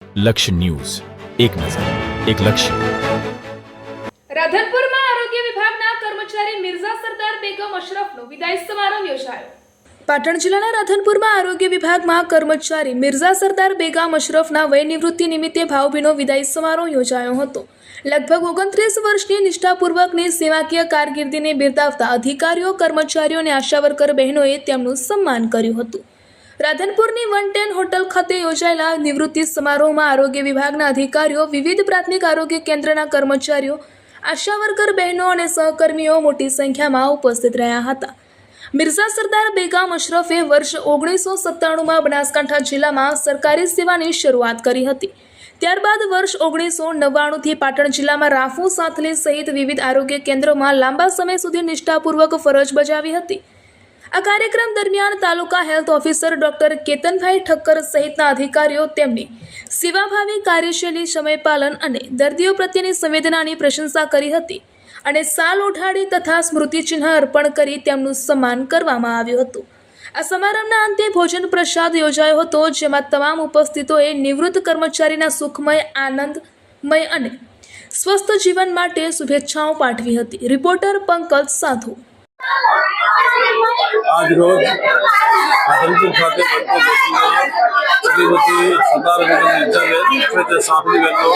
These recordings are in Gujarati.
લક્ષ્ય ન્યૂઝ, એક નજર, એક લક્ષ્ય. રાધનપુરમાં આરોગ્ય વિભાગના કર્મચારી મિર્ઝા સરદાર બેગમ અશરફનો વિદાય સમારંભ યોજાયો. પાટણ જિલ્લાના રાધનપુરમાં આરોગ્ય વિભાગમાં કર્મચારી મિર્ઝા સરદાર બેગમ અશરફના વય નિવૃત્તિ નિમિત્તે ભાવભીનો વિદાય સમારોહ યોજાયો હતો. લગભગ 29 વર્ષની નિષ્ઠાપૂર્વકની સેવાકીય કારકિર્દીને બિરદાવતા અધિકારીઓ, કર્મચારીઓ અને આશા વર્કર બહેનોએ તેમનું સન્માન કર્યું હતું. રાધનપુરની 110 હોટલ ખાતે યોજાયેલા નિવૃત્તિ સમારોહમાં આરોગ્ય વિભાગના અધિકારીઓ, વિવિધ પ્રાથમિક આરોગ્ય કેન્દ્રના કર્મચારીઓ, આશા વર્કર બહેનો અને સહકર્મીઓ મોટી સંખ્યામાં ઉપસ્થિત રહ્યા હતા. મિર્ઝા સરદાર બેગમ અશરફે વર્ષ 1997માં બનાસકાંઠા જિલ્લામાં સરકારી સેવાની શરૂઆત કરી હતી. ત્યારબાદ વર્ષ 1999થી પાટણ જિલ્લામાં રાફુ, સાથલી સહિત વિવિધ આરોગ્ય કેન્દ્રોમાં લાંબા સમય સુધી નિષ્ઠાપૂર્વક ફરજ બજાવી હતી. આ કાર્યક્રમ દરમિયાન તાલુકા હેલ્થ ઓફિસર ડોક્ટર કેતનભાઈ ઠક્કર સહિતના અધિકારીઓ તેમની સેવાભાવી કાર્યશૈલી, સમયપાલન અને દર્દીઓ પ્રત્યેની સંવેદનાની પ્રશંસા કરી હતી અને સાલ ઓઢાડી તથા સ્મૃતિચિહ્ન અર્પણ કરી તેમનું સન્માન કરવામાં આવ્યું હતું. આ સમારંભના અંતે ભોજન પ્રસાદ યોજાયો હતો, જેમાં તમામ ઉપસ્થિતોએ નિવૃત્ત કર્મચારીના સુખમય, આનંદમય અને સ્વસ્થ જીવન માટે શુભેચ્છાઓ પાઠવી હતી. રિપોર્ટર પંકજ સાધુ. आज रोज राधनपुर खाते श्रीमती सरदार बेगम मिर्झाबेन साथी बहनों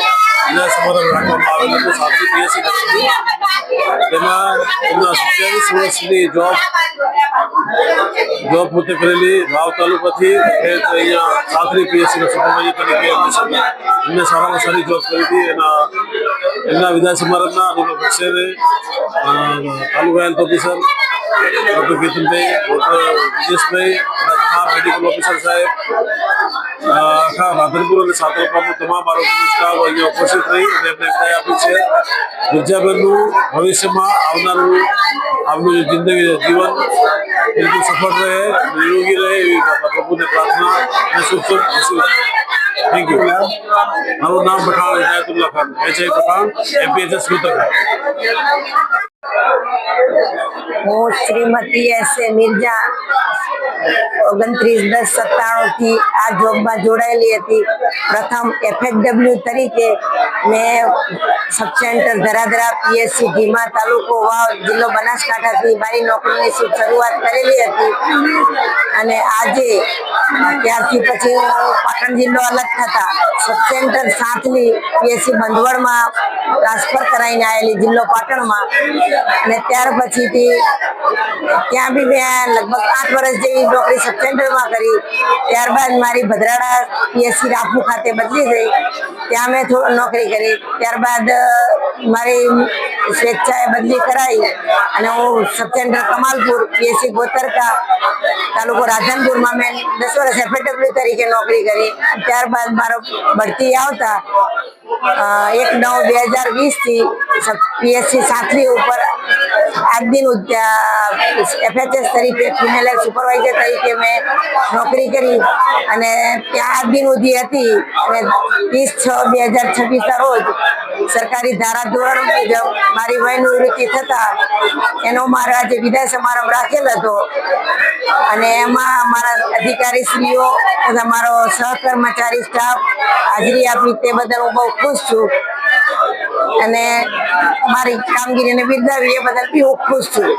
ने समारंभ રાખવામાં આવેલો હતો. સાથી પીએસસી દક્ષિણ તેમાં તેમના 27 વર્ષની જોબ પૂર્તિ કરેલી ભાવ તાલુકાથી અહીંયા સાથી પીએસસીના સુપરવાઇઝર તરીકે એમને સારામાં સારી જોબ કરી હતી. એમના વિદાય સમારંભના અનુભવ પક્ષે તાલુકા હેલ્થ ઓફિસર ડૉક્ટર કેતનભાઈ, ડૉક્ટર વિજેશભાઈ, તમામ મેડિકલ ઓફિસર સાહેબ, આખા રાધનપુર અને સાતલપાનું તમામ આરોગ્યનું સ્ટાફ અહીંયા ઉપસ્થિત રહી અને એમને વિદાય આપી છે. મિર્ઝાબેનનું ભવિષ્યમાં આવનારું જિંદગી, જીવન બિલકુલ સફળ રહે, નિરોગી રહે એવી પ્રભુને પ્રાર્થના અને શુભ થેન્ક યુ. મારું નામ પઠાણ હિદાયતુલ્લા ખાન, HI પઠાણ, MPHS ઉત્તરાખંડ. હું શ્રીમતી S.A. મિર્ઝા 29/10/97થી આ જોબમાં જોડાયેલી હતી. પ્રથમ FHW તરીકે મેં સબ સેન્ટર ધરાધરા PSC ધીમા, તાલુકો વાવ, જિલ્લો બનાસકાંઠાથી મારી નોકરીની શરૂઆત કરેલી હતી અને આજે ત્યારથી પછી હું પાટણ જિલ્લો અલગ થતા સબ સેન્ટર સાથલી PSC બંધવડમાં ટ્રાન્સફર કરાવીને આવેલી જિલ્લો પાટણમાં અને ત્યાર પછીથી ત્યાં બી મેં લગભગ 8 વર્ષ જેવી નોકરી સબ સેન્ટરમાં કરી. ત્યારબાદ મારી ભદ્રાડા PSC રાફુ ખાતે બદલી થઈ, ત્યાં મેં નોકરી કરી. ત્યારબાદ મારી સ્વેચ્છાએ બદલી કરાવી અને હું સબ સેન્ટર કમાલપુર PSC ગોતરકા તાલુકો રાધનપુરમાં મેં 10 વર્ષ FHW તરીકે નોકરી કરી. ત્યારબાદ મારો બઢતી આવતા 1/9/2020થી PSC સાથલી ઉપર આજ દિન FHS તરીકે ફિમેલ સુપરવાઇઝર તરીકે મેં નોકરી કરી અને ત્યાં આજ દિન સુધી હતી અને 30/6/2026ના રોજ સરકારી ધારાધોરણ મુજબ મારી વય નિવૃત્તિ થતા એનો મારો આજે વિદાય સમારંભ રાખેલ હતો અને એમાં મારા અધિકારીશ્રીઓ તથા મારો સહકર્મચારી સ્ટાફ હાજરી આપી તે બદલ હું બહુ ખુશ છું અને મારી કામગીરીને બિરદાવી એ બદલ બી હું ખુશ છું.